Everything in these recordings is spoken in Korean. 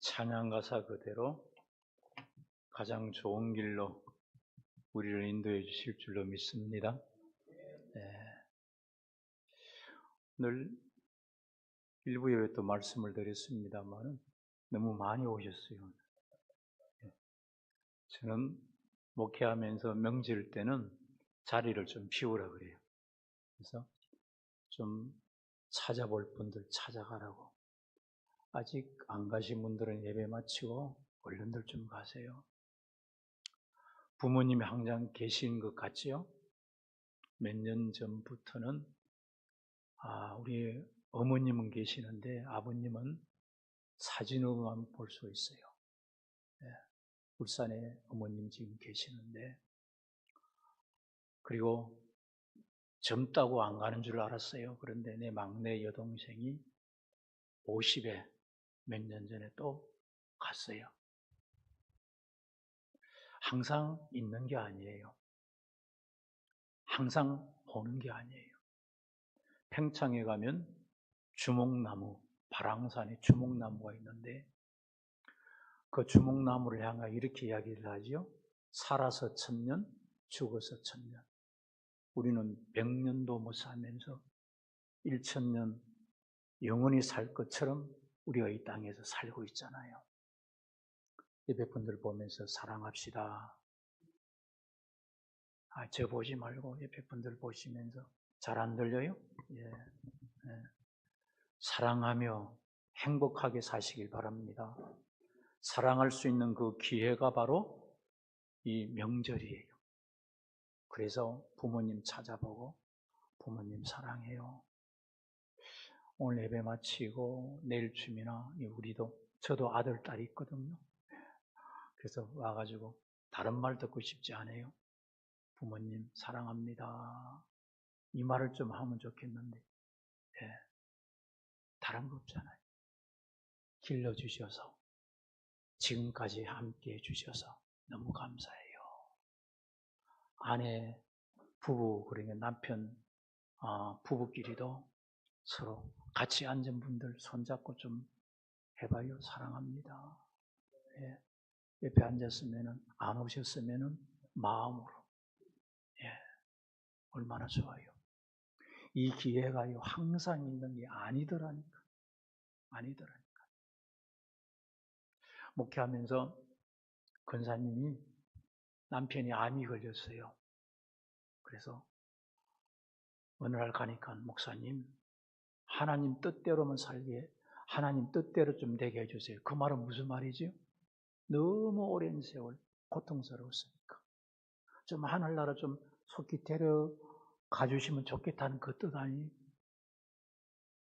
찬양 가사 그대로 가장 좋은 길로 우리를 인도해 주실 줄로 믿습니다. 늘 일부 예배 또 말씀을 드렸습니다만 너무 많이 오셨어요. 저는 목회하면서 명절 때는 자리를 좀 비우라 그래요. 그래서 좀 찾아볼 분들 찾아가라고. 아직 안 가신 분들은 예배 마치고 얼른들 좀 가세요. 부모님이 항상 계신 것 같지요? 몇 년 전부터는 우리 어머님은 계시는데 아버님은 사진으로만 볼 수 있어요. 울산에 어머님 지금 계시는데, 그리고 젊다고 안 가는 줄 알았어요. 그런데 내 막내 여동생이 50에 몇 년 전에 또 갔어요. 항상 있는 게 아니에요. 항상 오는 게 아니에요. 평창에 가면 주목나무, 발왕산에 주목나무가 있는데 그 주목나무를 향해 이렇게 이야기를 하죠. 살아서 1000년, 죽어서 1000년. 우리는 100년도 못 살면서 1000년 영원히 살 것처럼 우리가 이 땅에서 살고 있잖아요. 예배분들 보면서 사랑합시다. 저 보지 말고 예배분들 보시면서. 잘 안 들려요? 예. 사랑하며 행복하게 사시길 바랍니다. 사랑할 수 있는 그 기회가 바로 이 명절이에요. 그래서 부모님 찾아보고 부모님 사랑해요. 오늘 예배 마치고 내일쯤이나 저도 아들, 딸이 있거든요. 그래서 와가지고 다른 말 듣고 싶지 않아요. 부모님 사랑합니다. 이 말을 좀 하면 좋겠는데 다른 거 없잖아요. 길러주셔서 지금까지 함께해 주셔서 너무 감사해요. 아내, 부부, 그러니까 남편, 부부끼리도 서로 같이 앉은 분들 손잡고 좀 해봐요. 사랑합니다. 옆에 앉았으면, 안 오셨으면 마음으로. 얼마나 좋아요. 이 기회가요, 항상 있는 게 아니더라니까. 목회하면서 권사님이 남편이 암이 걸렸어요. 그래서 어느 날 가니까 목사님, 하나님 뜻대로만 살게, 하나님 뜻대로 좀 되게 해주세요. 그 말은 무슨 말이죠? 너무 오랜 세월 고통스러웠으니까 좀 하늘나라 좀 속히 데려가 주시면 좋겠다는 그 뜻 아니에요?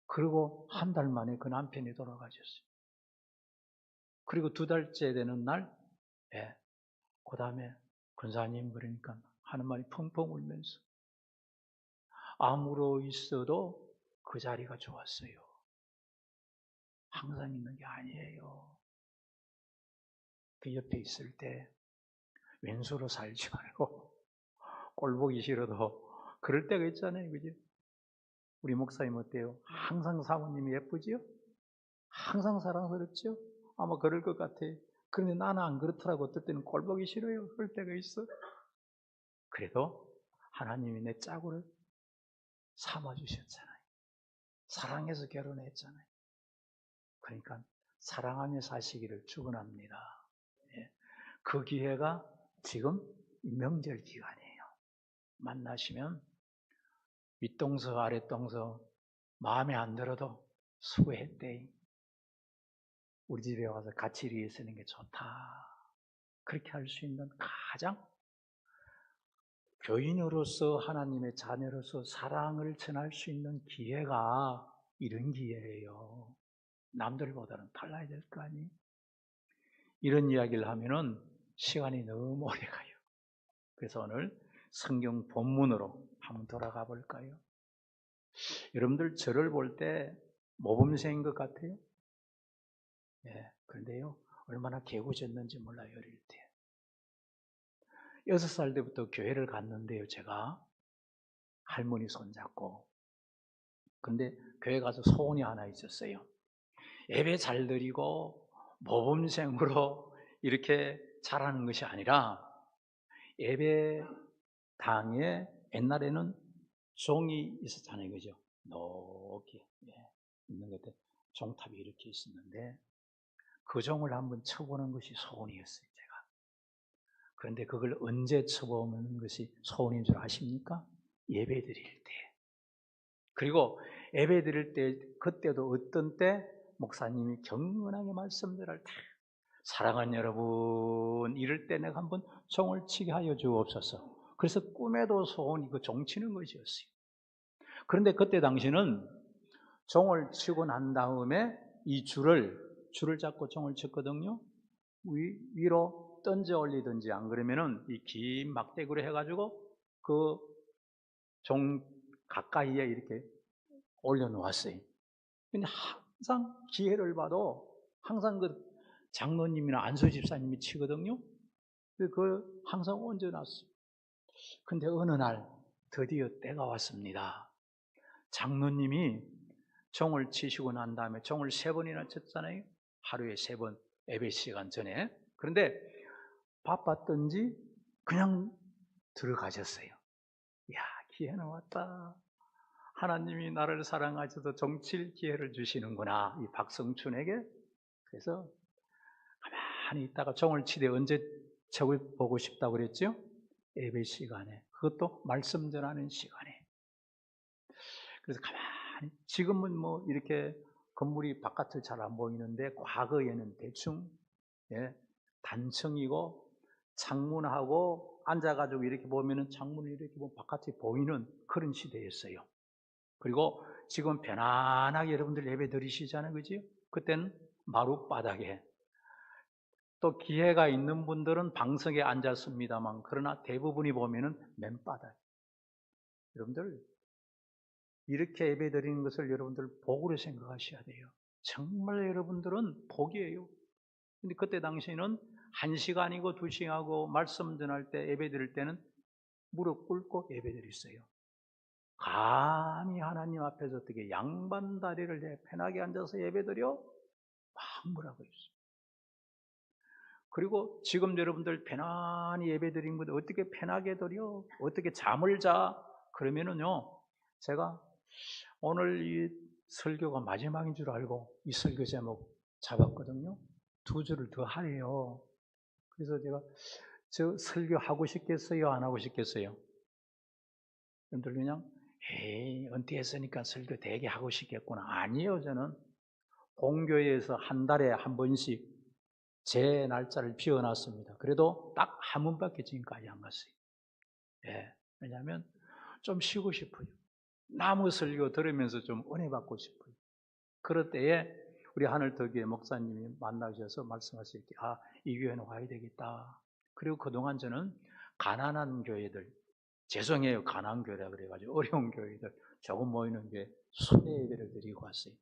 그리고 한 달 만에 그 남편이 돌아가셨어요. 그리고 2달째 되는 날, 그 다음에 권사님 그러니까 하는 말이 펑펑 울면서 암으로 있어도 그 자리가 좋았어요. 항상 있는 게 아니에요. 그 옆에 있을 때 왼수로 살지 말고 꼴 보기 싫어도 그럴 때가 있잖아요. 그죠? 우리 목사님 어때요? 항상 사모님이 예쁘지요? 항상 사랑스럽죠? 아마 그럴 것 같아요. 그런데 나는 안 그렇더라고. 어떨 때는 꼴 보기 싫어요. 그럴 때가 있어. 그래도 하나님이 내 짝을 삼아주셨잖아요. 사랑해서 결혼했잖아요. 그러니까 사랑하며 사시기를 축원합니다. 그 기회가 지금 명절 기간이에요. 만나시면 윗동서 아랫동서 마음에 안 들어도 수고했대. 우리 집에 와서 같이 이렇게 쓰는 게 좋다. 그렇게 할 수 있는 가장 교인으로서 하나님의 자녀로서 사랑을 전할 수 있는 기회가 이런 기회예요. 남들보다는 달라야 될 거 아니에요? 이런 이야기를 하면은 시간이 너무 오래 가요. 그래서 오늘 성경 본문으로 한번 돌아가 볼까요? 여러분들 저를 볼 때 모범생인 것 같아요? 그런데요, 얼마나 개구졌는지 몰라요, 어릴 때. 6살 때부터 교회를 갔는데요, 제가. 할머니 손잡고. 근데 교회 가서 소원이 하나 있었어요. 예배 잘 드리고 모범생으로 이렇게 자라는 것이 아니라 예배당에 옛날에는 종이 있었잖아요. 그죠? 높게 있는 것들 종탑이 이렇게 있었는데 그 종을 한번 쳐보는 것이 소원이었어요. 제가. 그런데 그걸 언제 쳐보는 것이 소원인 줄 아십니까? 예배 드릴 때. 그리고 예배 드릴 때 그때도 어떤 때 목사님이 경건하게 말씀드릴 때 사랑하는 여러분 이럴 때 내가 한번 종을 치게 하여 주옵소서. 그래서 꿈에도 소원이 그 종 치는 것이었어요. 그런데 그때 당시는 종을 치고 난 다음에 이 줄을 잡고 종을 쳤거든요. 위로 던져 올리든지 안 그러면은 이 긴 막대기로 해가지고 그 종 가까이에 이렇게 올려놓았어요. 근데 항상 기회를 봐도 항상 그 장로님이나 안수 집사님이 치거든요. 그걸 항상 얹어놨어요. 근데 어느 날 드디어 때가 왔습니다. 장로님이 종을 치시고 난 다음에 종을 3번이나 쳤잖아요. 하루에 3번 예배 시간 전에. 그런데 바빴던지 그냥 들어가셨어요. 야, 기회는 왔다. 하나님이 나를 사랑하셔서 종칠 기회를 주시는구나. 이 박성춘에게. 그래서 가만히 있다가 종을 치되 언제 적을 보고 싶다고 그랬죠? 예배 시간에. 그것도 말씀 전하는 시간에. 그래서 가만히 지금은 뭐 이렇게 건물이 바깥을 잘 안 보이는데 과거에는 대충 단층이고 창문하고 앉아가지고 이렇게 보면은 창문을 이렇게 보면 바깥이 보이는 그런 시대였어요. 그리고 지금 편안하게 여러분들 예배 드리시잖아요. 그죠? 그때는 마룻바닥에 또 기회가 있는 분들은 방석에 앉았습니다만 그러나 대부분이 보면은 맨바닥. 여러분들 이렇게 예배 드리는 것을 여러분들 복으로 생각하셔야 돼요. 정말 여러분들은 복이에요. 근데 그때 당시에는 1시간이고 2시간하고 말씀 전할 때 예배 드릴 때는 무릎 꿇고 예배 드렸어요. 감히 하나님 앞에서 어떻게 양반 다리를 내 편하게 앉아서 예배 드려? 막 뭐라고 했어요. 그리고 지금 여러분들 편안히 예배 드린 것 어떻게 편하게 드려? 어떻게 잠을 자? 그러면은요, 제가 오늘 이 설교가 마지막인 줄 알고 이 설교 제목 잡았거든요. 2주를 더 하래요. 그래서 제가 저 설교 하고 싶겠어요? 안 하고 싶겠어요? 여러분들 그냥 에이 은퇴했으니까 설교 되게 하고 싶겠구나. 아니에요. 저는 공교회에서 한 달에 한 번씩 제 날짜를 비워놨습니다. 그래도 딱 한 번밖에 지금까지 안 갔어요. 왜냐하면 좀 쉬고 싶어요. 나무 설교 들으면서 좀 은혜 받고 싶어요. 그럴 때에 우리 하늘터교회 목사님이 만나셔서 말씀하실 때 이 교회는 와야 되겠다. 그리고 그동안 저는 가난한 교회들, 죄송해요, 가난한 교회라 그래가지고 어려운 교회들 조금 모이는 교회 수배 예배를 드리고 왔어요.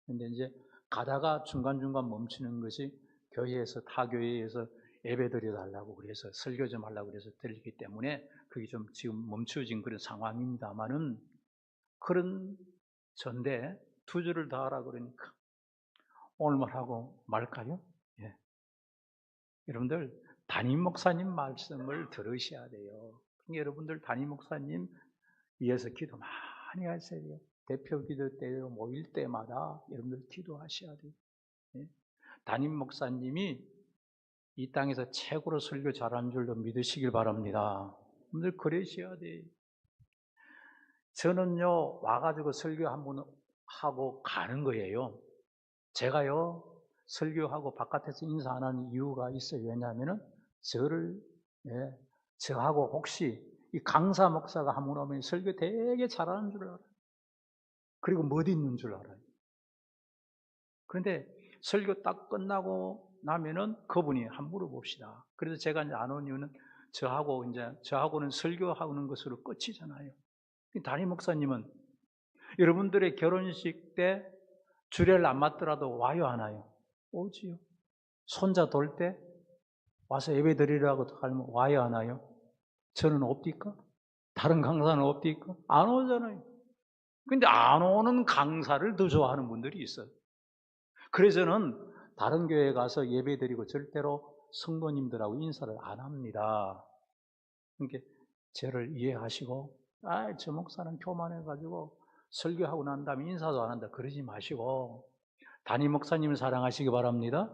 근데 이제 가다가 중간중간 멈추는 것이 교회에서 타 교회에서 예배 드려달라고 그래서 설교 좀 하려고 그래서 드리기 때문에 그게 좀 지금 멈춰진 그런 상황입니다만은 그런 전데 2주를 더 하라 그러니까 오늘만 하고 말까요? 예. 여러분들 담임 목사님 말씀을 들으셔야 돼요. 여러분들 담임 목사님 위해서 기도 많이 하셔야 돼요. 대표 기도 때 모일 때마다 여러분들 기도하셔야 돼요. 예. 담임 목사님이 이 땅에서 최고로 설교 잘하는 줄로 믿으시길 바랍니다. 여러분들 그러셔야 돼요. 저는요 와가지고 설교 한번 하고 가는 거예요. 제가요 설교하고 바깥에서 인사 안 하는 이유가 있어요. 왜냐하면은 저하고 혹시 이 강사 목사가 한 분 오면 설교 되게 잘하는 줄 알아요. 그리고 못 있는 줄 알아요. 그런데 설교 딱 끝나고 나면은 그분이 한번 물어봅시다. 그래서 제가 이제 안 온 이유는 저하고는 설교하는 것으로 끝이잖아요. 담임 목사님은 여러분들의 결혼식 때 주례를 안 맞더라도 와요, 안 와요? 오지요. 손자 돌 때 와서 예배 드리라고 하면 와요, 안 와요? 저는 없디까? 다른 강사는 없디까? 안 오잖아요. 근데 안 오는 강사를 더 좋아하는 분들이 있어요. 그래서 저는 다른 교회에 가서 예배드리고 절대로 성도님들하고 인사를 안 합니다. 그러니까 저를 이해하시고 저 목사는 교만해가지고 설교하고 난 다음에 인사도 안 한다 그러지 마시고 담임 목사님을 사랑하시기 바랍니다.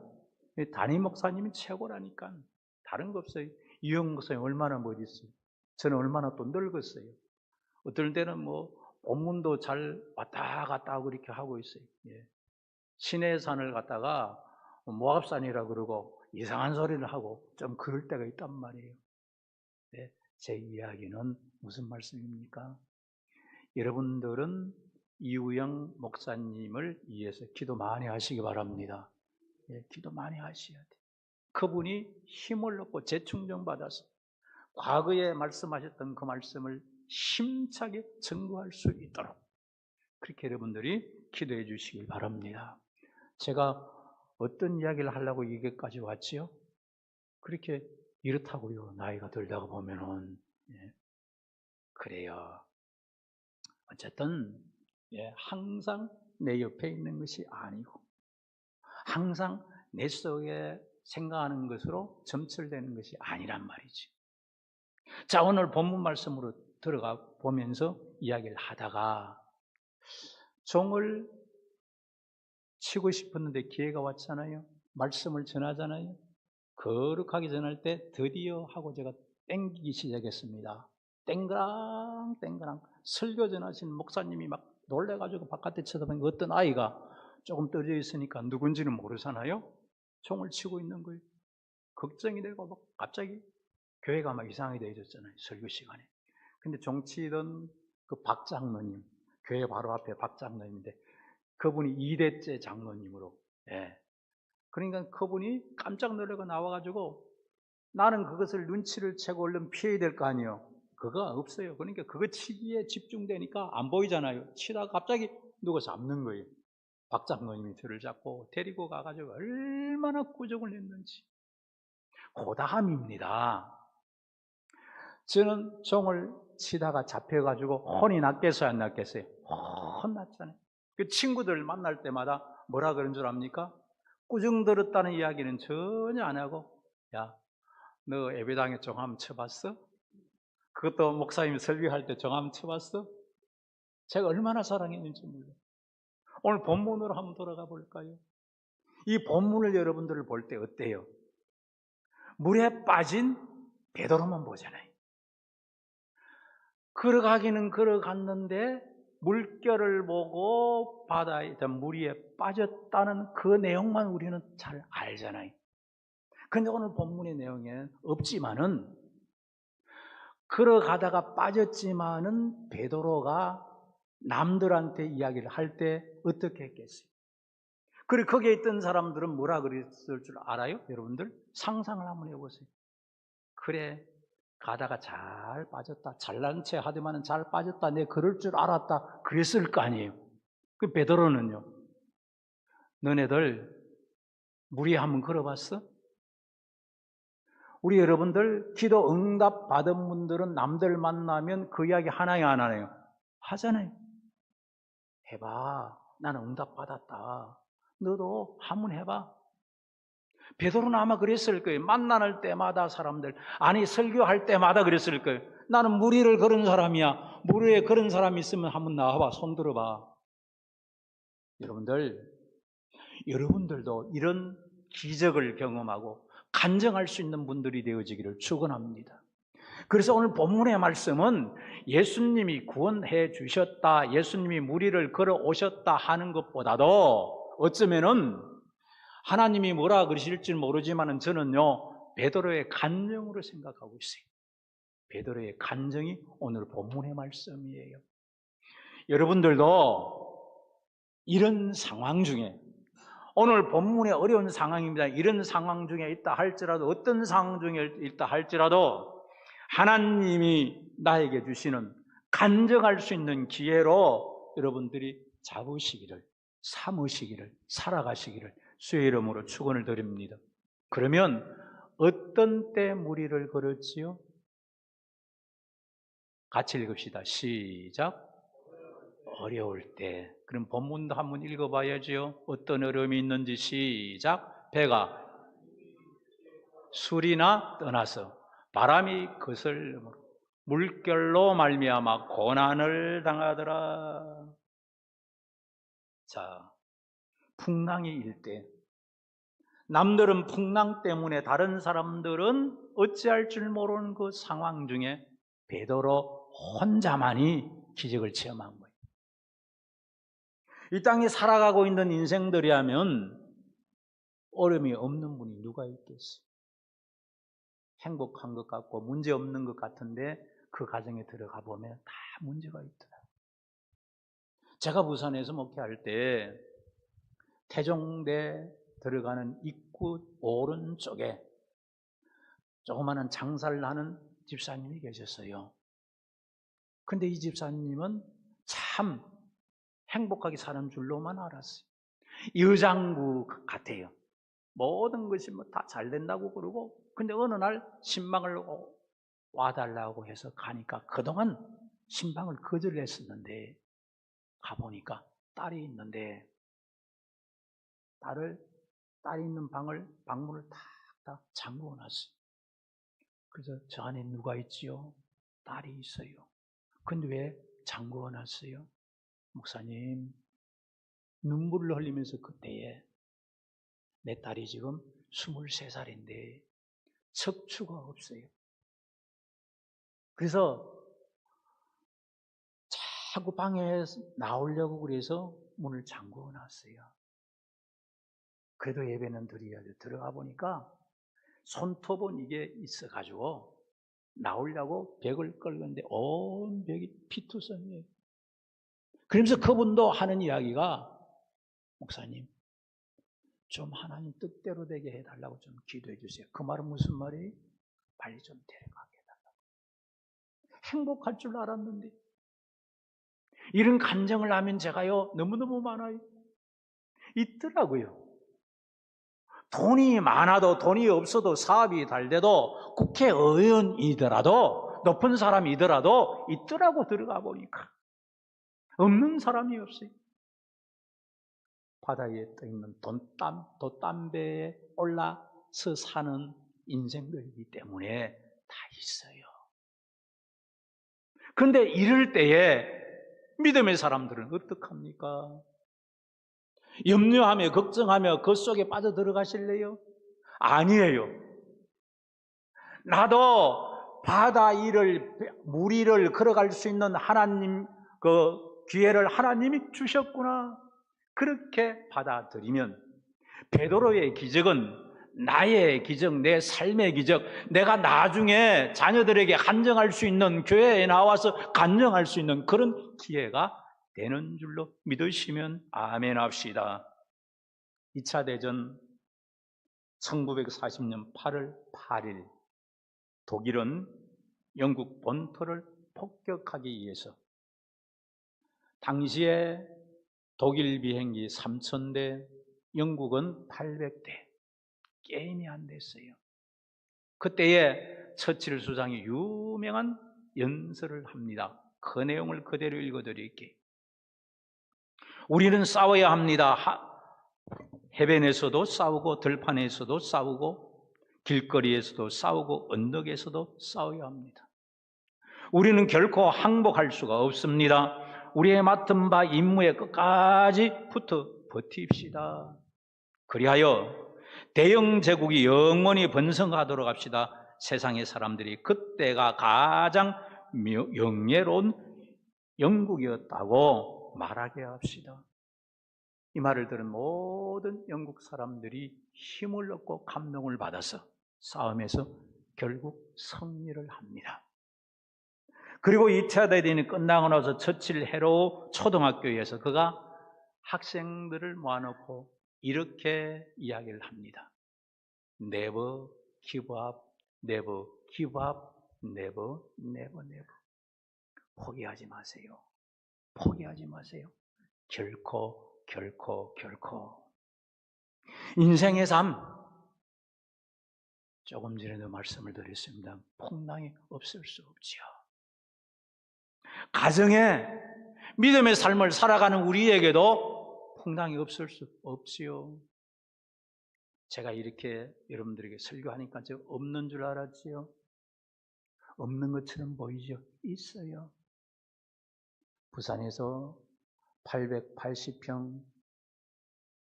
담임 목사님이 최고라니까. 다른 거 없어요. 이영 목사님 얼마나 멋있어요. 저는 얼마나 또 늙었어요. 어떨 때는 뭐 본문도 잘 왔다 갔다 하고 이렇게 하고 있어요. 시내산을 갔다가 모압산이라 그러고 이상한 소리를 하고 좀 그럴 때가 있단 말이에요. 제 이야기는 무슨 말씀입니까? 여러분들은 이우영 목사님을 위해서 기도 많이 하시기 바랍니다. 기도 많이 하셔야 돼요. 그분이 힘을 얻고 재충전받아서 과거에 말씀하셨던 그 말씀을 힘차게 증거할 수 있도록 그렇게 여러분들이 기도해 주시길 바랍니다. 제가 어떤 이야기를 하려고 이게까지 왔지요? 그렇게 이렇다고요. 나이가 들다가 보면은 그래요. 어쨌든 항상 내 옆에 있는 것이 아니고 항상 내 속에 생각하는 것으로 점철되는 것이 아니란 말이지. 자, 오늘 본문 말씀으로 들어가 보면서 이야기를 하다가 종을 치고 싶었는데 기회가 왔잖아요. 말씀을 전하잖아요. 거룩하게 전할 때 드디어 하고 제가 땡기기 시작했습니다. 땡그랑 땡그랑 설교 전하신 목사님이 막 놀래가지고 바깥에 쳐다보니까 어떤 아이가 조금 떨어져 있으니까 누군지는 모르잖아요. 총을 치고 있는 거예요. 걱정이 되고 막 갑자기 교회가 막 이상하게 되어졌잖아요. 설교 시간에. 근데 종치던 그 박 장로님, 교회 바로 앞에 박 장로님인데 그분이 2대째 장로님으로 그러니까 그분이 깜짝 놀라고 나와가지고 나는 그것을 눈치를 채고 얼른 피해야 될 거 아니에요. 그거 없어요. 그러니까 그거 치기에 집중되니까 안 보이잖아요. 치다가 갑자기 누가 잡는 거예요. 박 장로님이 저를 잡고 데리고 가가지고 얼마나 꾸중을 했는지. 고다함입니다. 저는 종을 치다가 잡혀가지고 혼이 났겠어요, 안 났겠어요? 혼났잖아요. 그 친구들 만날 때마다 뭐라 그런 줄 압니까? 꾸중 들었다는 이야기는 전혀 안 하고, 야, 너 예배당에 종 한번 쳐봤어? 그것도 목사님이 설교할 때 종 한번 쳐봤어? 제가 얼마나 사랑했는지 몰라요. 오늘 본문으로 한번 돌아가 볼까요? 이 본문을 여러분들을 볼 때 어때요? 물에 빠진 베드로만 보잖아요. 걸어가기는 걸어갔는데 물결을 보고 바다에 물 위에 빠졌다는 그 내용만 우리는 잘 알잖아요. 근데 오늘 본문의 내용에는 없지만은 걸어가다가 빠졌지만은 베드로가 남들한테 이야기를 할 때 어떻게 했겠어요? 그리고 거기에 있던 사람들은 뭐라 그랬을 줄 알아요? 여러분들 상상을 한번 해보세요. 그래, 가다가 잘 빠졌다. 잘난 체 하더만은 잘 빠졌다. 내 그럴 줄 알았다. 그랬을 거 아니에요. 그 베드로는요. 너네들 물 위에 한번 걸어봤어? 우리 여러분들 기도 응답 받은 분들은 남들 만나면 그 이야기 하나요, 안 하나요? 하잖아요. 해봐. 나는 응답 받았다. 너도 한번 해봐. 베드로는 아마 그랬을 거예요. 만날 때마다 사람들, 아니 설교할 때마다 그랬을 거예요. 나는 물 위를 걸은 사람이야. 물 위에 걸은 사람이 있으면 한번 나와봐. 손 들어봐. 여러분들도 이런 기적을 경험하고 간증할 수 있는 분들이 되어지기를 축원합니다. 그래서 오늘 본문의 말씀은 예수님이 구원해 주셨다, 예수님이 물 위를 걸어 오셨다 하는 것보다도 어쩌면은 하나님이 뭐라 그러실지 모르지만 저는요 베드로의 간증으로 생각하고 있어요. 베드로의 간증이 오늘 본문의 말씀이에요. 여러분들도 이런 상황 중에 오늘 본문의 어려운 상황입니다. 이런 상황 중에 있다 할지라도 어떤 상황 중에 있다 할지라도 하나님이 나에게 주시는 간증할 수 있는 기회로 여러분들이 잡으시기를, 삼으시기를, 살아가시기를 주의 이름으로 축원을 드립니다. 그러면 어떤 때 무리를 걸었지요? 같이 읽읍시다. 시작. 어려울 때. 그럼 본문도 한번 읽어봐야죠. 어떤 어려움이 있는지 시작. 배가 술이나 떠나서 바람이 그슬 물결로 말미암아 고난을 당하더라. 자, 풍랑이 일 때, 남들은 풍랑 때문에 다른 사람들은 어찌할 줄 모르는 그 상황 중에 베드로 혼자만이 기적을 체험한 거예요. 이 땅에 살아가고 있는 인생들이라면 어려움이 없는 분이 누가 있겠어요? 행복한 것 같고 문제 없는 것 같은데 그 가정에 들어가 보면 다 문제가 있더라고요. 제가 부산에서 목회할 때 태종대 들어가는 입구 오른쪽에 조그마한 장사를 하는 집사님이 계셨어요. 근데 이 집사님은 참 행복하게 사는 줄로만 알았어요. 여장부 같아요. 모든 것이 다 잘 된다고 그러고, 근데 어느 날 신방을 와달라고 해서 가니까 그동안 신방을 거절했었는데 가보니까 딸이 있는데 딸이 있는 방문을 다 잠그어 놨어요. 그래서 저 안에 누가 있지요? 딸이 있어요. 근데 왜 잠그어 놨어요? 목사님, 눈물을 흘리면서 그때에 내 딸이 지금 23살인데 척추가 없어요. 그래서 자꾸 방에 나오려고 그래서 문을 잠그어 놨어요. 그래도 예배는 드려야죠. 들어가 보니까 손톱은 이게 있어가지고 나오려고 벽을 끌는데 온 벽이 피투성이에요. 그러면서 그분도 하는 이야기가 목사님, 좀 하나님 뜻대로 되게 해달라고 좀 기도해 주세요. 그 말은 무슨 말이에요? 빨리 좀 데려가게 해달라고. 행복할 줄 알았는데 이런 간증을 하면 제가요 너무너무 많아요. 있더라고요. 돈이 많아도 돈이 없어도 사업이 잘 돼도 국회의원이더라도 높은 사람이더라도 있더라고. 들어가 보니까 없는 사람이 없어요. 바다에 떠있는 돛담배에 올라서 사는 인생들이기 때문에 다 있어요. 그런데 이럴 때에 믿음의 사람들은 어떡합니까? 염려하며 걱정하며 그 속에 빠져 들어가실래요? 아니에요. 나도 바다 위를 물 위를 걸어갈 수 있는 하나님 그 기회를 하나님이 주셨구나. 그렇게 받아들이면 베드로의 기적은 나의 기적, 내 삶의 기적, 내가 나중에 자녀들에게 간증할 수 있는, 교회에 나와서 간증할 수 있는 그런 기회가 되는 줄로 믿으시면 아멘 합시다. 2차 대전 1940년 8월 8일 독일은 영국 본토를 폭격하기 위해서 당시에 독일 비행기 3,000대, 영국은 800대, 게임이 안 됐어요. 그때에 처칠 수장이 유명한 연설을 합니다. 그 내용을 그대로 읽어드릴게요. 우리는 싸워야 합니다. 해변에서도 싸우고 들판에서도 싸우고 길거리에서도 싸우고 언덕에서도 싸워야 합니다. 우리는 결코 항복할 수가 없습니다. 우리의 맡은 바 임무에 끝까지 붙어 버팁시다. 그리하여 대영 제국이 영원히 번성하도록 합시다. 세상의 사람들이 그때가 가장 영예로운 영국이었다고 말하게 합시다. 이 말을 들은 모든 영국 사람들이 힘을 얻고 감동을 받아서 싸움에서 결국 승리를 합니다. 그리고 2차 대전이 끝나고 나서 처칠 헤로 초등학교에서 그가 학생들을 모아놓고 이렇게 이야기를 합니다. Never give up, never give up, never, never, never. 포기하지 마세요. 포기하지 마세요. 결코, 결코, 결코. 인생의 삶, 조금 전에도 말씀을 드렸습니다. 풍랑이 없을 수 없지요. 가정에 믿음의 삶을 살아가는 우리에게도 풍랑이 없을 수 없지요. 제가 이렇게 여러분들에게 설교하니까 저 없는 줄 알았지요? 없는 것처럼 보이죠? 있어요. 부산에서 880평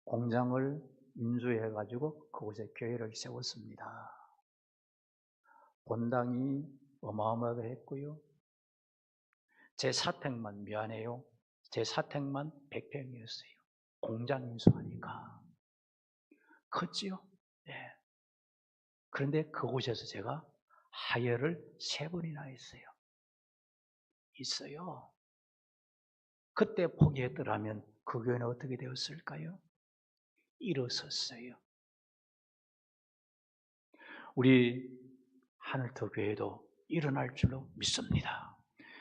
공장을 인수해가지고 그곳에 교회를 세웠습니다. 본당이 어마어마하게 했고요. 제 사택만 미안해요. 제 사택만 100평이었어요. 공장 인수하니까. 컸지요? 네. 그런데 그곳에서 제가 하혈을 3번이나 했어요. 있어요. 그때 포기했더라면 그 교회는 어떻게 되었을까요? 일어섰어요. 우리 하늘터 교회도 일어날 줄로 믿습니다.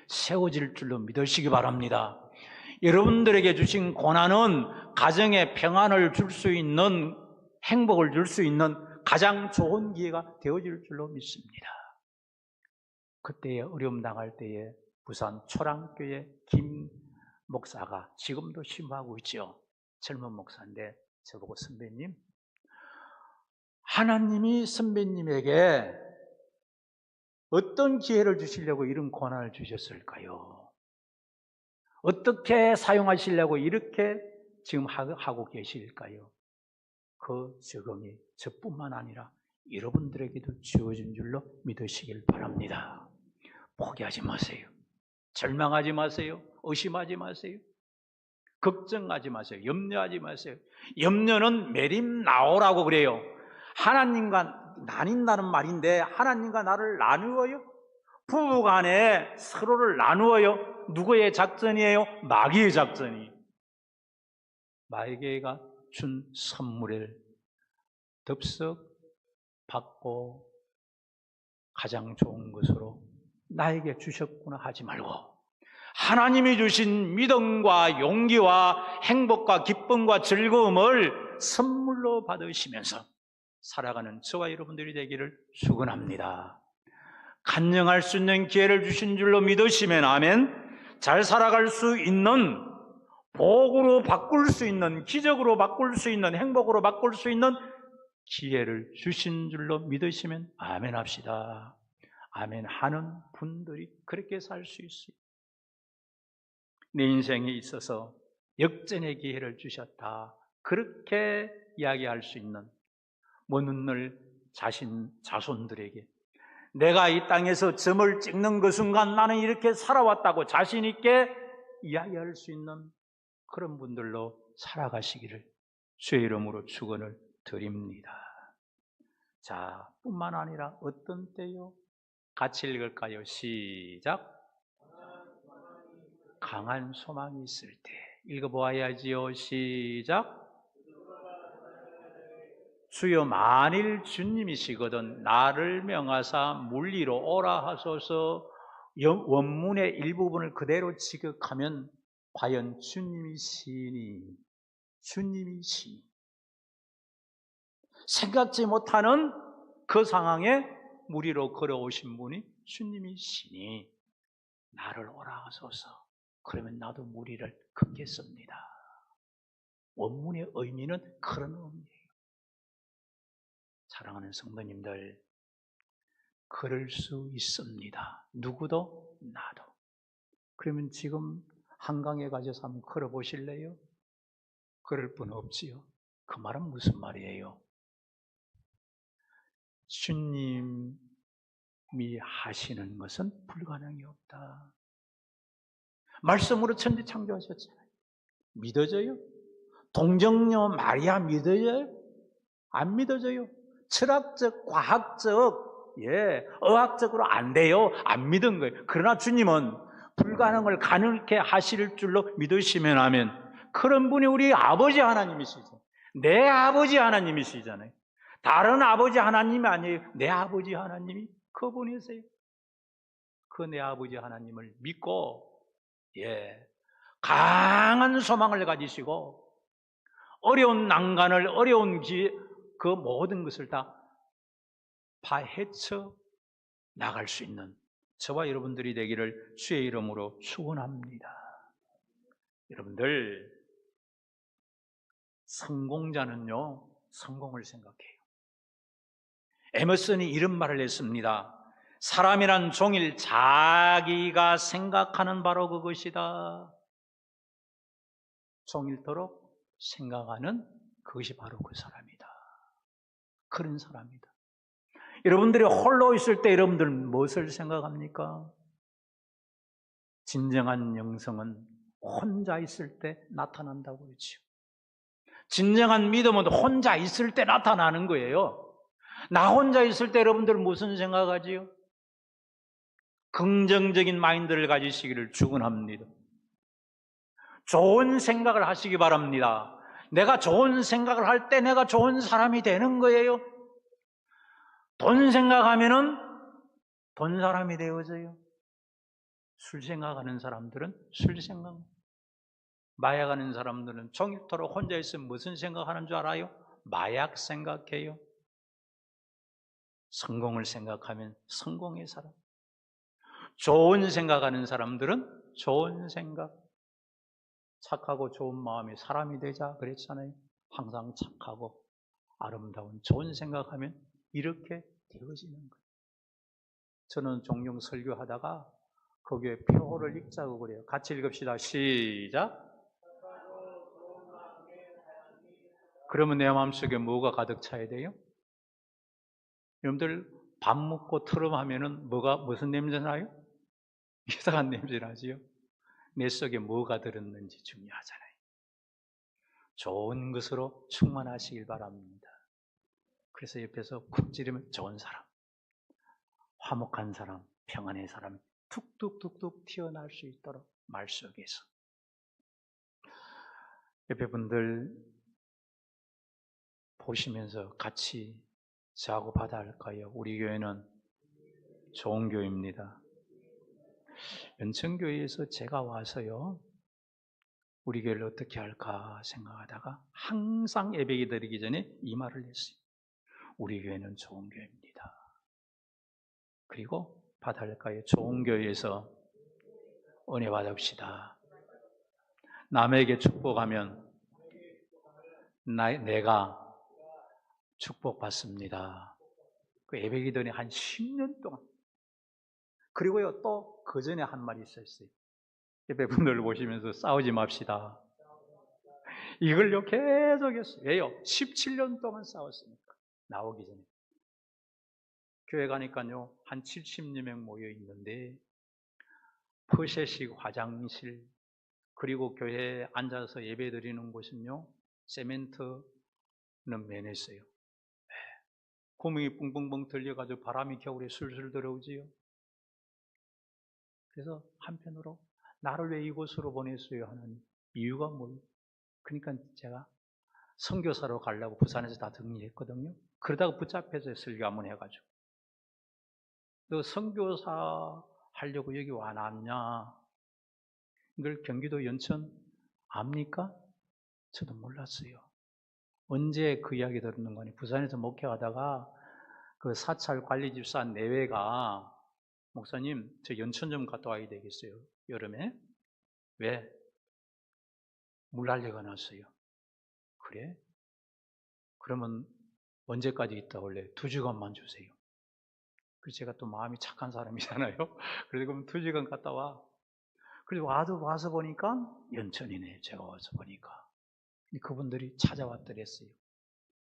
세워질 줄로 믿으시기 바랍니다. 여러분들에게 주신 고난은 가정에 평안을 줄 수 있는, 행복을 줄 수 있는 가장 좋은 기회가 되어질 줄로 믿습니다. 그때에 어려움 당할 때에 부산 초랑교회 김 목사가 지금도 심호하고 있죠. 젊은 목사인데 저보고 선배님, 하나님이 선배님에게 어떤 기회를 주시려고 이런 고난을 주셨을까요? 어떻게 사용하시려고 이렇게 지금 하고 계실까요? 그 적응이 저뿐만 아니라 여러분들에게도 주어진 줄로 믿으시길 바랍니다. 포기하지 마세요. 절망하지 마세요. 의심하지 마세요. 걱정하지 마세요. 염려하지 마세요. 염려는 메림나오라고 그래요. 하나님과 나뉜다는 말인데 하나님과 나를 나누어요? 부부간에 서로를 나누어요? 누구의 작전이에요? 마귀의 작전이에요. 마귀가 준 선물을 덥석 받고 가장 좋은 것으로 나에게 주셨구나 하지 말고 하나님이 주신 믿음과 용기와 행복과 기쁨과 즐거움을 선물로 받으시면서 살아가는 저와 여러분들이 되기를 축원합니다. 간증할 수 있는 기회를 주신 줄로 믿으시면 아멘. 잘 살아갈 수 있는, 복으로 바꿀 수 있는, 기적으로 바꿀 수 있는, 행복으로 바꿀 수 있는 기회를 주신 줄로 믿으시면 아멘 합시다. 아멘 하는 분들이 그렇게 살 수 있어요. 내 인생에 있어서 역전의 기회를 주셨다. 그렇게 이야기할 수 있는 먼 훗날 자손들에게 내가 이 땅에서 점을 찍는 그 순간 나는 이렇게 살아왔다고 자신 있게 이야기할 수 있는 그런 분들로 살아가시기를 주의 이름으로 축원을 드립니다. 자, 뿐만 아니라 어떤 때요? 같이 읽을까요? 시작. 강한 소망이 있을 때 읽어보아야지요. 시작. 주여 만일 주님이시거든 나를 명하사 물리로 오라 하소서. 원문의 일부분을 그대로 지극하면 과연 주님이시니 생각지 못하는 그 상황에 무리로 걸어오신 분이 주님이시니 나를 오라 하소서. 그러면 나도 무리를 걷겠습니다. 원문의 의미는 그런 의미예요. 사랑하는 성도님들, 그럴 수 있습니다. 누구도 나도. 그러면 지금 한강에 가셔서 한번 걸어보실래요? 그럴 분 없지요. 그 말은 무슨 말이에요? 주님이 하시는 것은 불가능이 없다. 말씀으로 천지 창조하셨잖아요. 믿어져요? 동정녀 마리아 믿어져요? 안 믿어져요. 철학적, 과학적, 의학적으로 안 돼요. 안 믿은 거예요. 그러나 주님은 불가능을 가능케 하실 줄로 믿으시면 하면 그런 분이 우리 아버지 하나님이시죠. 내 아버지 하나님이시잖아요. 다른 아버지 하나님이 아니에요. 내 아버지 하나님이 그분이세요. 그 내 아버지 하나님을 믿고 강한 소망을 가지시고 어려운 난간을 어려운 그 모든 것을 다 헤쳐 나갈 수 있는 저와 여러분들이 되기를 주의 이름으로 축원합니다. 여러분들, 성공자는요 성공을 생각해요. 에머슨이 이런 말을 했습니다. 사람이란 종일 자기가 생각하는 바로 그것이다. 종일토록 생각하는 그것이 바로 그 사람이다. 그런 사람이다. 여러분들이 홀로 있을 때 여러분들 무엇을 생각합니까? 진정한 영성은 혼자 있을 때 나타난다고 그러죠. 진정한 믿음은 혼자 있을 때 나타나는 거예요. 나 혼자 있을 때 여러분들 무슨 생각하지요? 긍정적인 마인드를 가지시기를 축원합니다. 좋은 생각을 하시기 바랍니다. 내가 좋은 생각을 할 때 내가 좋은 사람이 되는 거예요. 돈 생각하면은 돈 사람이 되어져요. 술 생각하는 사람들은 술 생각, 마약하는 사람들은 종일토록 혼자 있으면 무슨 생각하는 줄 알아요? 마약 생각해요. 성공을 생각하면 성공의 사람. 좋은 생각하는 사람들은 좋은 생각. 착하고 좋은 마음이 사람이 되자 그랬잖아요. 항상 착하고 아름다운 좋은 생각하면 이렇게 되어지는 거예요. 저는 종종 설교하다가 거기에 표를 읽자고 그래요. 같이 읽읍시다. 시작. 그러면 내 마음속에 뭐가 가득 차야 돼요? 여러분들 밥 먹고 트름하면은 무슨 냄새 나요? 이상한 냄새 나지요? 내 속에 뭐가 들었는지 중요하잖아요. 좋은 것으로 충만하시길 바랍니다. 그래서 옆에서 쿡 찌르면 좋은 사람, 화목한 사람, 평안의 사람이 툭툭툭툭 튀어나올 수 있도록 말 속에서. 옆에 분들 보시면서 같이 저하고 받아할까요? 우리 교회는 좋은 교회입니다. 연천교회에서 제가 와서요, 우리 교회를 어떻게 할까 생각하다가 항상 예배기 드리기 전에 이 말을 했어요. 우리 교회는 좋은 교회입니다. 그리고 받아할까요? 좋은 교회에서 은혜 받읍시다. 남에게 축복하면 내가 축복받습니다. 그 예배기도니 한 10년 동안. 그리고요, 또 그 전에 한 말이 있었어요. 예배분들 보시면서 싸우지 맙시다. 이걸요, 계속 했어요. 왜요? 17년 동안 싸웠으니까. 나오기 전에. 교회 가니까요, 한 70여 명 모여 있는데, 퍼셰식 화장실, 그리고 교회에 앉아서 예배 드리는 곳은요, 세멘트는 매냈어요. 구멍이 뿡뿡뿡 들려가지고 바람이 겨울에 술술 들어오지요. 그래서 한편으로 나를 왜 이곳으로 보냈어요 하는 이유가 뭐예요? 그러니까 제가 선교사로 가려고 부산에서 다 정리했거든요. 그러다가 붙잡혀서 설교 한번 해가지고 너 선교사 하려고 여기 와 놨냐? 이걸 경기도 연천 압니까? 저도 몰랐어요. 언제 그 이야기 들었는 거니? 부산에서 목회하다가 그 사찰 관리집사 내외가 목사님, 저 연천 좀 갔다 와야 되겠어요. 여름에. 왜? 물난리가 났어요. 그래? 그러면 언제까지 있다 올래? 2주간만 주세요. 그래서 제가 또 마음이 착한 사람이잖아요. 그래서 그럼 2주간 갔다 와. 그래서 와서 보니까 연천이네. 제가 와서 보니까. 그분들이 찾아왔더랬어요.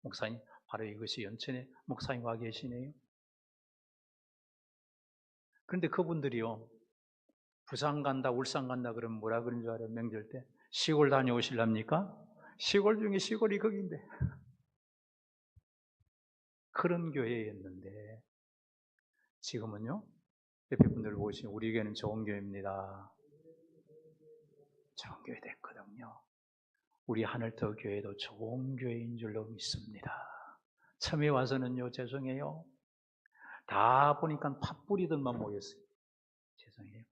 목사님, 바로 이것이 연천에 목사님 와 계시네요. 그런데 그분들이요, 부산 간다, 울산 간다 그러면 뭐라 그런 줄 알아요? 명절 때 시골 다녀오실랍니까? 시골 중에 시골이 거긴데 그런 교회였는데 지금은요, 옆에 분들 보시면 우리 교회는 좋은 교회입니다. 좋은 교회 됐거든요. 우리 하늘터 교회도 좋은 교회인 줄로 믿습니다. 처음에 와서는요, 죄송해요. 다 보니까 팥뿌리들만 모였어요. 죄송해요.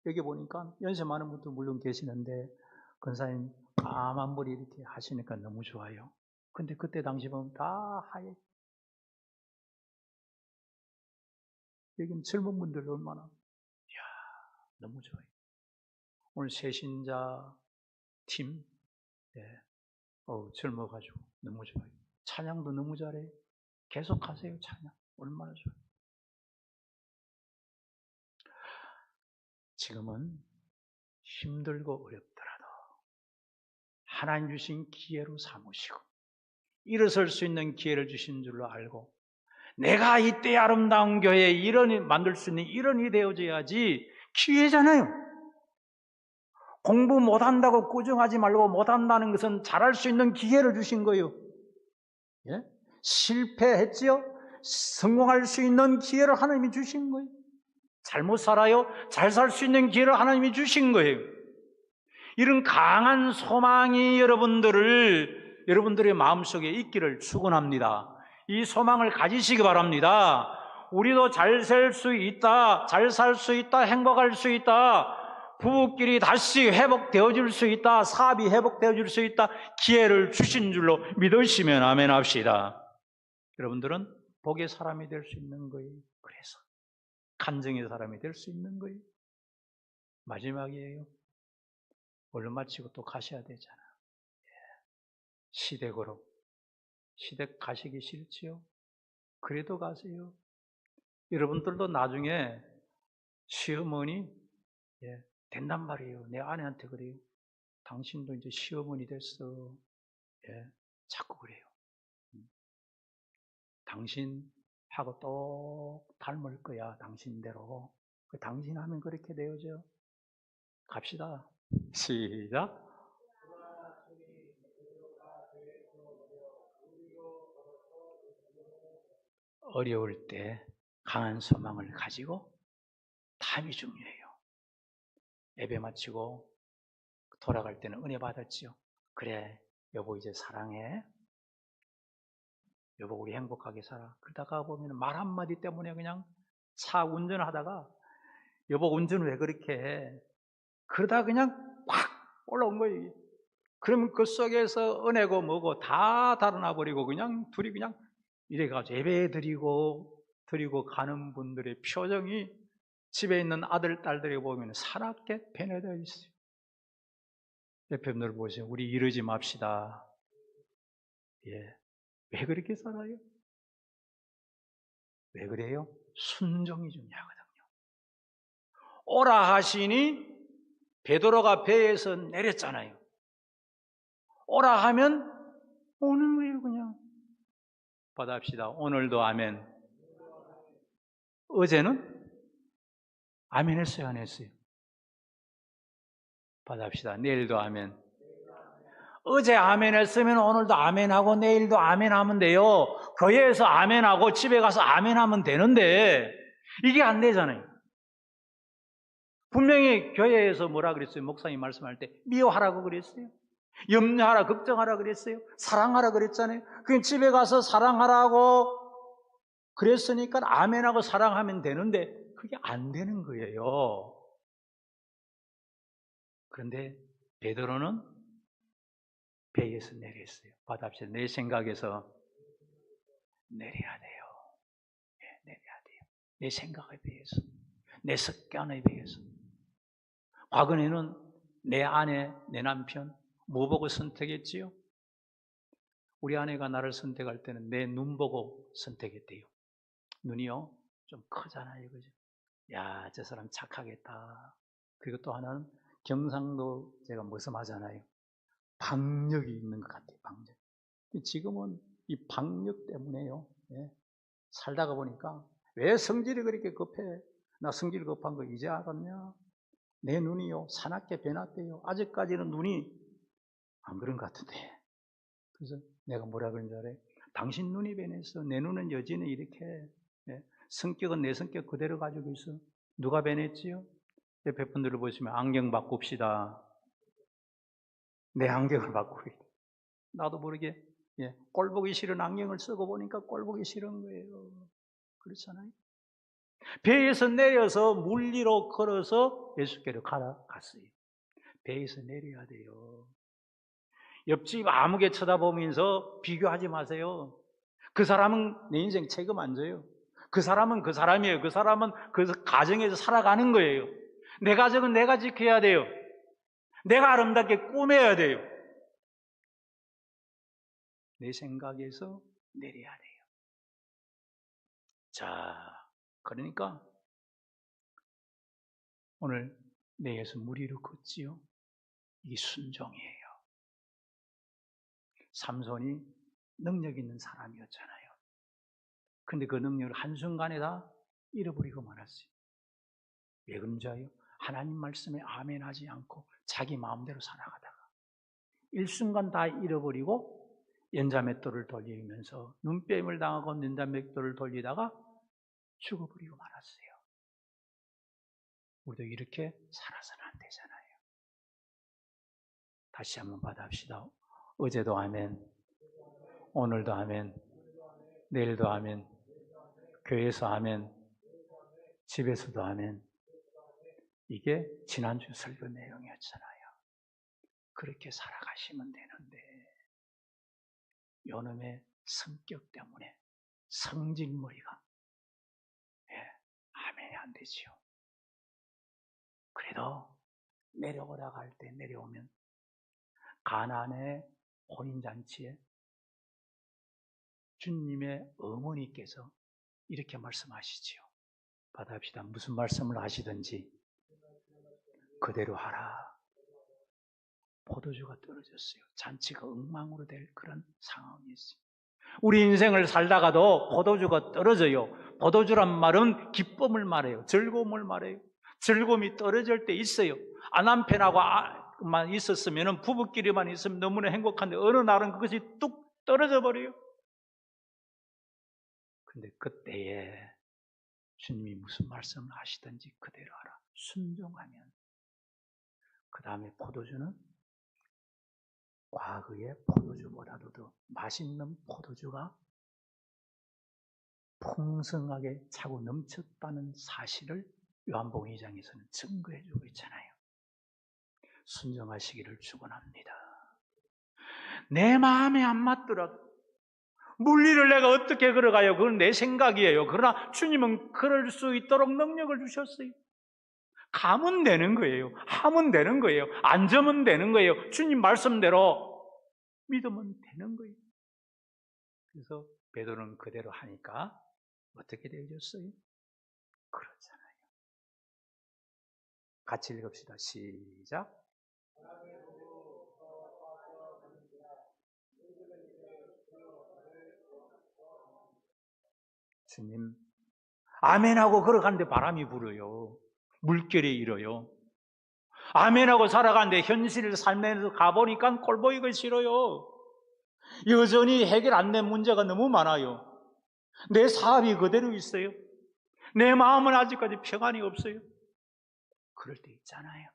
여기 보니까 연세 많은 분도 물론 계시는데 권사님 까만 머리 이렇게 하시니까 너무 좋아요. 근데 그때 당시 보면 다 하얘. 여기는 젊은 분들 얼마나, 이야, 너무 좋아요. 오늘 새신자 팀, 네, 젊어가지고 너무 좋아요. 찬양도 너무 잘해요. 계속 하세요, 찬양. 얼마나 좋아요. 지금은 힘들고 어렵더라도 하나님 주신 기회로 삼으시고 일어설 수 있는 기회를 주신 줄로 알고 내가 이때 아름다운 교회에 일원이 만들 수 있는 일원이 되어져야지. 기회잖아요. 공부 못한다고 꾸중하지 말고 못한다는 것은 잘할 수 있는 기회를 주신 거예요. 예? 실패했지요? 성공할 수 있는 기회를 하나님이 주신 거예요. 잘못 살아요? 잘 살 수 있는 기회를 하나님이 주신 거예요. 이런 강한 소망이 여러분들의 마음속에 있기를 축원합니다. 이 소망을 가지시기 바랍니다. 우리도 잘 살 수 있다, 잘 살 수 있다, 행복할 수 있다, 부부끼리 다시 회복되어질 수 있다, 사업이 회복되어질 수 있다, 기회를 주신 줄로 믿으시면 아멘 합시다. 여러분들은 복의 사람이 될 수 있는 거예요. 그래서 간증의 사람이 될 수 있는 거예요. 마지막이에요. 얼른 마치고 또 가셔야 되잖아. 시댁으로. 시댁 가시기 싫지요? 그래도 가세요. 여러분들도 나중에 시어머니 된단 말이에요. 내 아내한테 그래요. 당신도 이제 시어머니 됐어. 자꾸 그래요. 당신하고 또 닮을 거야. 당신대로. 당신 하면 그렇게 되어져. 갑시다. 시작. 어려울 때 강한 소망을 가지고 답이 중요해요. 예배 마치고 돌아갈 때는 은혜 받았지요. 그래, 여보 이제 사랑해. 여보 우리 행복하게 살아. 그러다가 보면 말 한마디 때문에 그냥 차 운전을 하다가 여보 운전 왜 그렇게 해? 그러다 그냥 확 올라온 거예요. 그러면 그 속에서 은혜고 뭐고 다 달아나 버리고 그냥 둘이 그냥 이래가지고 예배 드리고 가는 분들의 표정이 집에 있는 아들, 딸들이 보면 사납게 변해져 있어요. 옆에 분들 보세요. 우리 이러지 맙시다. 왜 그렇게 살아요? 왜 그래요? 순종이 중요하거든요. 오라 하시니 베드로가 배에서 내렸잖아요. 오라 하면 오는 거예요, 그냥. 받아합시다. 오늘도 아멘. 어제는 아멘 했어요, 안 했어요? 받아합시다. 내일도 아멘. 어제 아멘 했으면 오늘도 아멘하고 내일도 아멘하면 돼요. 교회에서 아멘하고 집에 가서 아멘하면 되는데 이게 안 되잖아요. 분명히 교회에서 뭐라 그랬어요? 목사님 말씀할 때 미워하라고 그랬어요. 염려하라, 걱정하라 그랬어요. 사랑하라 그랬잖아요. 그냥 집에 가서 사랑하라고 그랬으니까 아멘하고 사랑하면 되는데 그게 안 되는 거예요. 그런데 베드로는 배에서 내렸어요. 받아합시다. 내 생각에서 내려야 돼요. 내려야 돼요. 내 생각에 비해서, 내 습관에 비해서. 과거에는 내 아내, 내 남편 뭐 보고 선택했지요? 우리 아내가 나를 선택할 때는 내 눈 보고 선택했대요. 눈이요 좀 크잖아요, 그죠? 야, 저 사람 착하겠다. 그리고 또 하나는 경상도 제가 머슴하잖아요. 박력이 있는 것 같아요, 박력. 지금은 이 박력 때문에요. 살다가 보니까 왜 성질이 그렇게 급해? 나 성질 급한 거 이제 알았냐? 내 눈이요 사납게 변했대요. 아직까지는 눈이 안 그런 것 같은데. 그래서 내가 뭐라 그런 줄 알아요? 당신 눈이 변했어. 내 눈은 여전히 이렇게. 성격은 내 성격 그대로 가지고 있어. 누가 변했지요? 옆에 분들을 보시면 안경 바꿉시다. 내 안경을 바꾸기. 나도 모르게 꼴 보기 싫은 안경을 쓰고 보니까 꼴 보기 싫은 거예요. 그렇잖아요. 배에서 내려서 물 위로 걸어서 예수께로 갔어요. 배에서 내려야 돼요. 옆집 아무개 쳐다보면서 비교하지 마세요. 그 사람은 내 인생 책임 안 져요. 그 사람은 그 사람이에요. 그 사람은 그 가정에서 살아가는 거예요. 내 가정은 내가 지켜야 돼요. 내가 아름답게 꾸며야 돼요. 내 생각에서 내려야 돼요. 자, 그러니까 오늘 내 예수 무리로 걷지요. 이게 순종이에요. 삼손이 능력 있는 사람이었잖아요. 근데 그 능력을 한순간에 다 잃어버리고 말았어요. 왜 그런지 아요? 하나님 말씀에 아멘하지 않고 자기 마음대로 살아가다가 일순간 다 잃어버리고 연자맷돌을 돌리면서 눈뱀을 당하고 연자맷돌을 돌리다가 죽어버리고 말았어요. 우리도 이렇게 살아서는 안 되잖아요. 다시 한번 받아봅시다. 어제도 아멘, 오늘도 아멘, 내일도 아멘, 교회에서 아멘, 집에서도 아멘. 이게 지난주 설교 내용이었잖아요. 그렇게 살아가시면 되는데 요놈의 성격 때문에 성질머리가 아멘이 안 되지요. 그래도 내려오라 할 때 내려오면 가나안의 혼인잔치에 주님의 어머니께서 이렇게 말씀하시지요. 받아봅시다. 무슨 말씀을 하시든지 그대로 하라. 포도주가 떨어졌어요. 잔치가 엉망으로 될 그런 상황이 있어요. 우리 인생을 살다가도 포도주가 떨어져요. 포도주란 말은 기쁨을 말해요. 즐거움을 말해요. 즐거움이 떨어질 때 있어요. 남편하고만 있었으면, 부부끼리만 있으면 너무나 행복한데 어느 날은 그것이 뚝 떨어져 버려요. 근데 그때에 주님이 무슨 말씀을 하시든지 그대로 하라. 순종하면 그 다음에 포도주는 과거의 포도주보다도 더 맛있는 포도주가 풍성하게 차고 넘쳤다는 사실을 요한복음 2장에서는 증거해 주고 있잖아요. 순종하시기를 축원합니다. 내 마음에 안 맞더라도 물리를 내가 어떻게 걸어가요? 그건 내 생각이에요. 그러나 주님은 그럴 수 있도록 능력을 주셨어요. 가면 되는 거예요. 하면 되는 거예요. 앉으면 되는 거예요. 주님 말씀대로 믿으면 되는 거예요. 그래서 베드로는 그대로 하니까 어떻게 되어졌어요? 그렇잖아요. 같이 읽읍시다. 시작. 주님 아멘하고 걸어가는데 바람이 불어요. 물결이 일어요. 아멘하고 살아가는데 현실 삶에서 가보니까 꼴 보기가 싫어요. 여전히 해결 안 된 문제가 너무 많아요. 내 사업이 그대로 있어요. 내 마음은 아직까지 평안이 없어요. 그럴 때 있잖아요.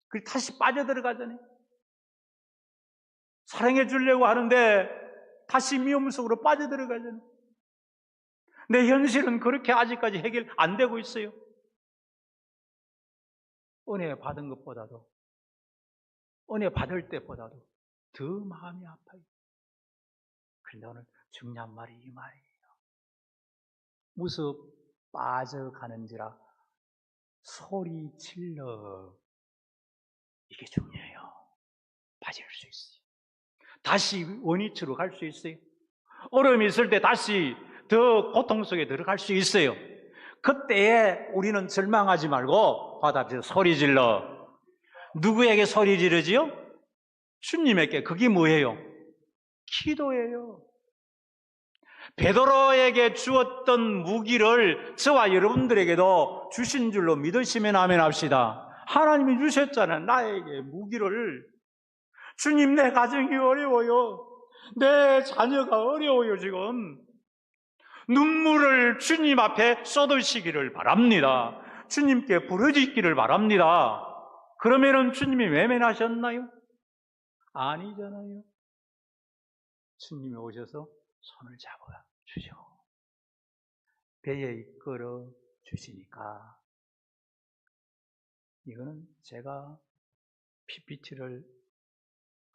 그리고 다시 빠져들어가잖아요. 사랑해 주려고 하는데 다시 미움 속으로 빠져들어가잖아요. 내 현실은 그렇게 아직까지 해결 안 되고 있어요. 은혜 받은 것보다도, 은혜 받을 때보다도 더 마음이 아파요. 그런데 오늘 중요한 말이 이 말이에요. 무섭 빠져가는지라 소리 질러. 이게 중요해요. 빠질 수 있어요. 다시 원위치로 갈 수 있어요. 어려움이 있을 때 다시 더 고통 속에 들어갈 수 있어요. 그때에 우리는 절망하지 말고 받아들여 소리 질러. 누구에게 소리 지르지요? 주님에게. 그게 뭐예요? 기도예요. 베드로에게 주었던 무기를 저와 여러분들에게도 주신 줄로 믿으시면 아멘 합시다. 하나님이 주셨잖아요. 나에게 무기를. 주님, 내 가정이 어려워요. 내 자녀가 어려워요, 지금. 눈물을 주님 앞에 쏟으시기를 바랍니다. 주님께 부르짖기를 바랍니다. 그러면은 주님이 외면하셨나요? 아니잖아요. 주님이 오셔서 손을 잡아 주시고 배에 이끌어 주시니까. 이거는 제가 PPT를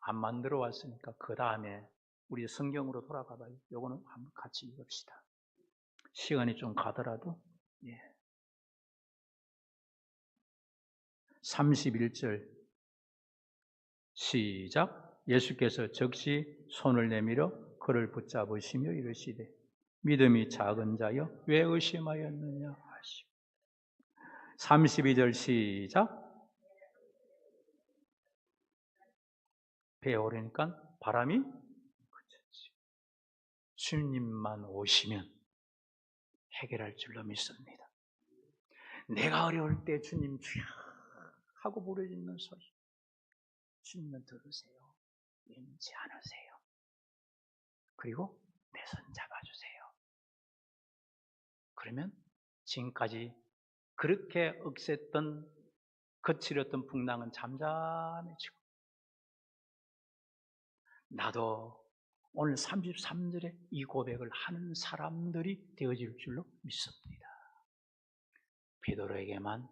안 만들어 왔으니까 그 다음에 우리 성경으로 돌아가 봐요. 요거는 한번 같이 읽읍시다. 시간이 좀 가더라도. 31절 시작. 예수께서 즉시 손을 내밀어 그를 붙잡으시며 이르시되 믿음이 작은 자여 왜 의심하였느냐 하시고 32절 시작. 배에 오르니까 바람이 그쳤지. 주님만 오시면 해결할 줄로 믿습니다. 내가 어려울 때 주님 주야 하고 부르짖는 소리 주님은 들으세요. 왠지 않으세요. 그리고 내 손 잡아주세요. 그러면 지금까지 그렇게 억셌던 거칠었던 풍랑은 잠잠해지고 나도 오늘 33절에 이 고백을 하는 사람들이 되어질 줄로 믿습니다. 베드로에게만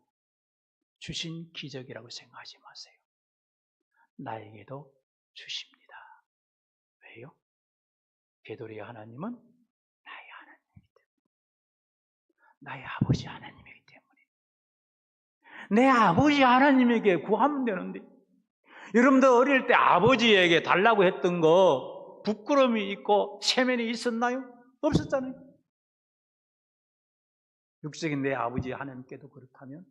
주신 기적이라고 생각하지 마세요. 나에게도 주십니다. 왜요? 베드로의 하나님은 나의 하나님이기 때문에, 나의 아버지 하나님이기 때문에 내 아버지 하나님에게 구하면 되는데 여러분들 어릴 때 아버지에게 달라고 했던 거 부끄러움이 있고 체면이 있었나요? 없었잖아요. 육적인 내 아버지 하나님께도 그렇다면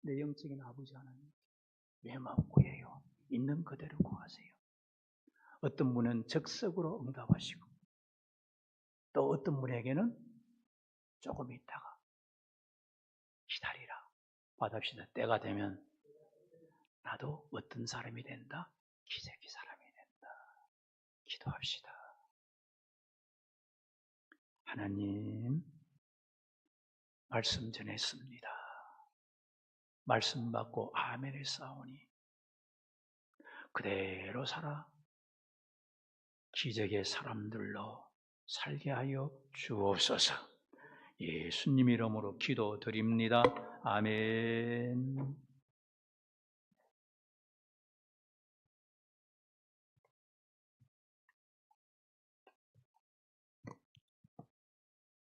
내 영적인 아버지 하나님 왜 못 구해요? 있는 그대로 구하세요. 어떤 분은 적석으로 응답하시고 또 어떤 분에게는 조금 있다가 기다리라 받읍시다. 때가 되면 나도 어떤 사람이 된다? 기적의 사람이 된다. 기도합시다. 하나님, 말씀 전했습니다. 말씀 받고 아멘을 싸우니 그대로 살아 기적의 사람들로 살게 하여 주옵소서. 예수님 이름으로 기도드립니다. 아멘.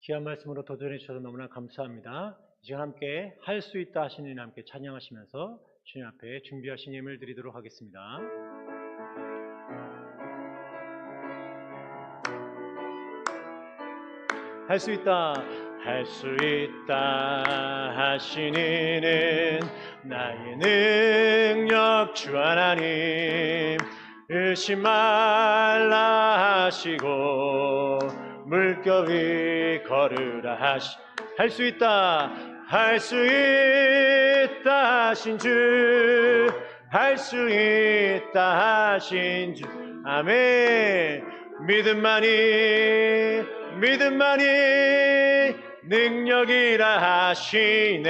귀한 말씀으로 도전해 주셔서 너무나 감사합니다. 이 시간 함께 할 수 있다 하시는 이님 함께 찬양하시면서 주님 앞에 준비하신 예물 드리도록 하겠습니다. 할 수 있다, 할 수 있다 하시니는 나의 능력 주 하나님 의심 말라 하시고 물결 위 걸으라 하시. 할 수 있다, 할 수 있다 하신 주, 할 수 있다 하신 주. 아멘. 믿음만이 능력이라 하시네.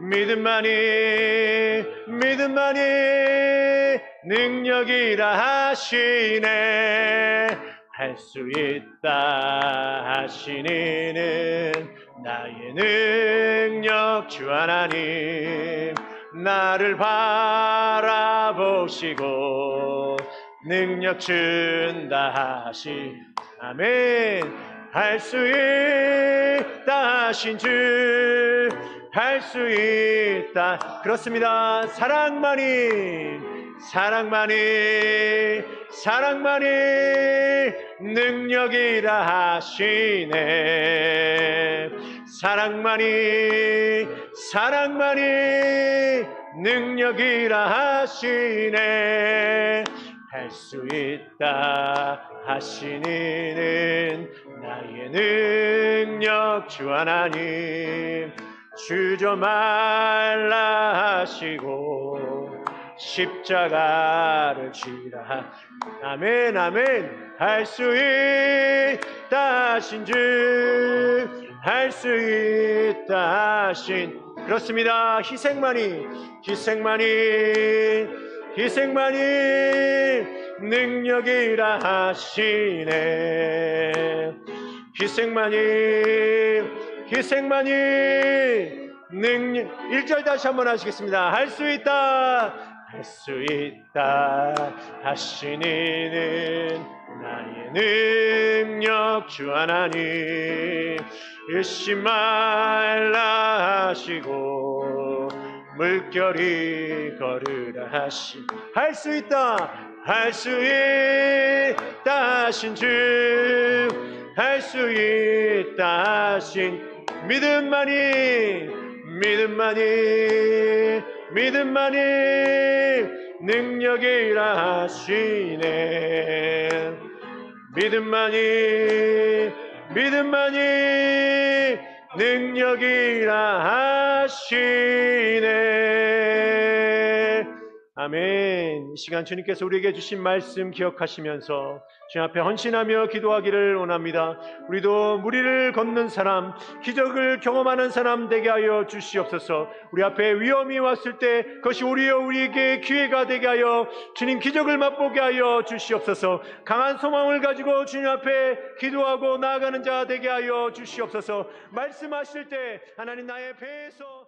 믿음만이 능력이라 하시네. 할 수 있다 하시니는 나의 능력 주 하나님 나를 바라보시고 능력 준다 하시. 아멘. 할 수 있다 하신 주, 할 수 있다. 그렇습니다. 사랑만이 능력이라 하시네. 사랑만이 능력이라 하시네. 할 수 있다 하시니는 나의 능력 주 하나님 주저 말라 하시고 십자가를 지라. 아멘. 아멘. 할 수 있다 하신 주, 할 수 있다 하신. 그렇습니다. 희생만이 능력이라 하시네. 희생만이 능력. 1절 다시 한번 하시겠습니다. 할 수 있다 하시니는 나의 능력 주 하나님 의심 말라 하시고 물결이 걸으라 하신 할 수 있다 할 수 있다 하신 주 할 수 있다 하신 믿음만이 능력이라 하시네 믿음만이 능력이라 하시네. 아멘. 이 시간 주님께서 우리에게 주신 말씀 기억하시면서 주님 앞에 헌신하며 기도하기를 원합니다. 우리도 무리를 걷는 사람, 기적을 경험하는 사람 되게 하여 주시옵소서. 우리 앞에 위험이 왔을 때 그것이 우리에게 기회가 되게 하여 주님 기적을 맛보게 하여 주시옵소서. 강한 소망을 가지고 주님 앞에 기도하고 나아가는 자 되게 하여 주시옵소서. 말씀하실 때 하나님 나의 배에서